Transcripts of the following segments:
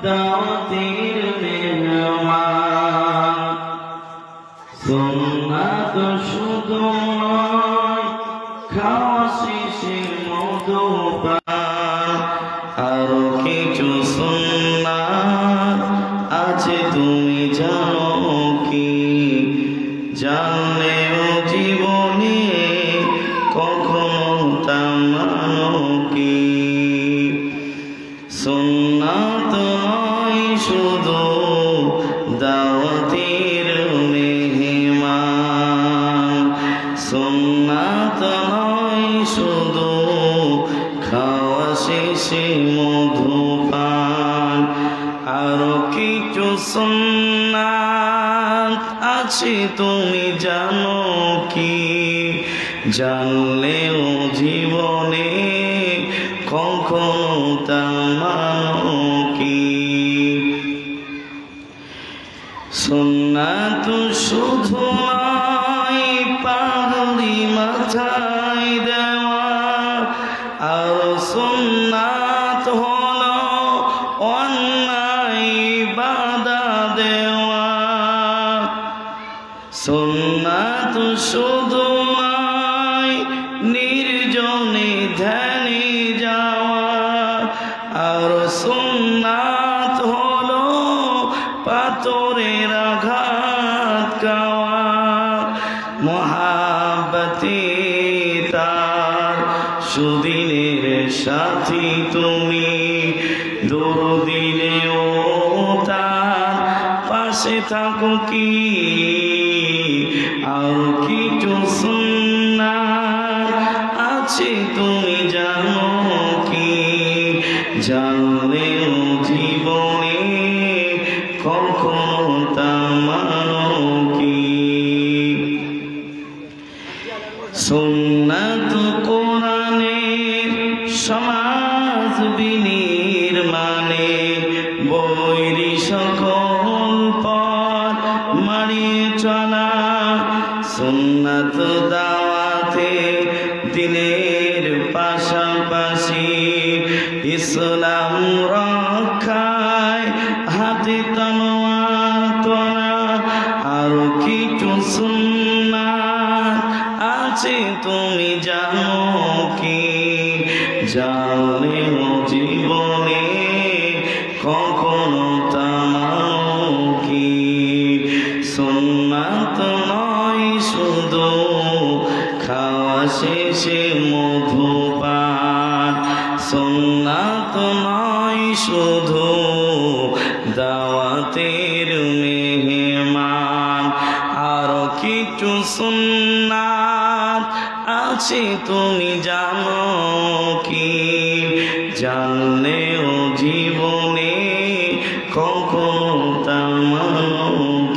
দাওয়াতের মেহমান সুন্নাত শুধু নয় খাওয়া শেষে মধুপান আরো কিছু সুন্নাত আছে তুমি জানো কি জানলেও জীবনে কখনো তা মানো কি সুন্নাত নয় শুধু দাওয়াতের মেহমান সুন্নাত নয় শুধু খাওয়া শেষে মধুপান আরো কিছু সুন্নাত আছে তুমি জানো কি জানলেও জীবনে কখনো তা মানো কি সুন্নাত শুধু নয় পাগড়ি মাথায় দেওয়া আর সুন্নাত হলো অন্যায় বাধা দেওয়া সুন্নাত শুধু নয় নির্জনে ধ্যানে যাওয়া আর সুন্নাত হলো পাথরের আঘাত খাওয়া মহাব্বতে তার সুদিনের সাথী তুমি দুরদিনেও তার পাশে থাকো কি আর কিছু সুন্নাত আছে তুমি জানো কি জানলেও জীবনে কখনো তা মানো কি সুন্নাত কোরআনের সমাজ বিনির্মাণে বৈরী সকল পথ মারিয়ে চলা সুন্নাত দাওয়াতে দিনের পাশাপাশি ইসলাম রক্ষায় হাতে তলোয়ার তোলা আরো কিছু সুন্নাত আছে তুমি জানো কি জানলেও জীবনে কখনো তা মানো কি সুন্নাত নয় শুধু খাওয়া শেষে মধুপান সুন্নাত নয় শুধু দাওয়াতের মেহমান আরো কিছু সুন্নাত আছে তুমি জানো কি জানলেও জীবনে কখনো তা মানো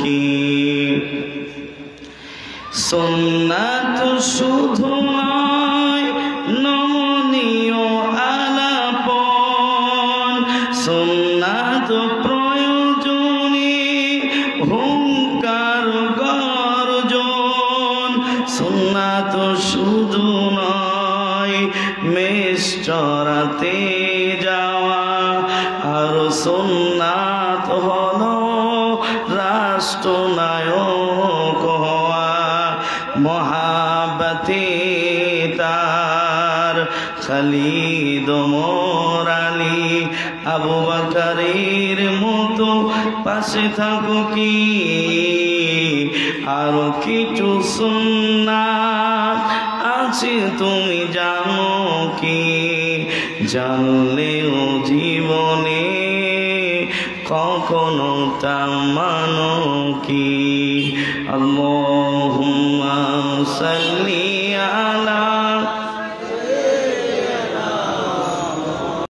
কি সুন্নাত শুধু নয় নমনীয় আলাপন সুন্নাত প্রয়োজনে হুঙ্কার গর্জন সুন্নাত শুধু নয় মেষ চরাতে যাওয়া আর সুন্নাত হলো রাষ্ট্রনায়ক হওয়া মহাব্বতে তার খালিদ ওমর আলী আবু বকরের মতো পাশে থাকো কি আরো কিছু সুন্নাত আছে তুমি জানো কি জানলেও জীবনে কখনো তা মানো কি আল্লাহুম্মা সাল্লি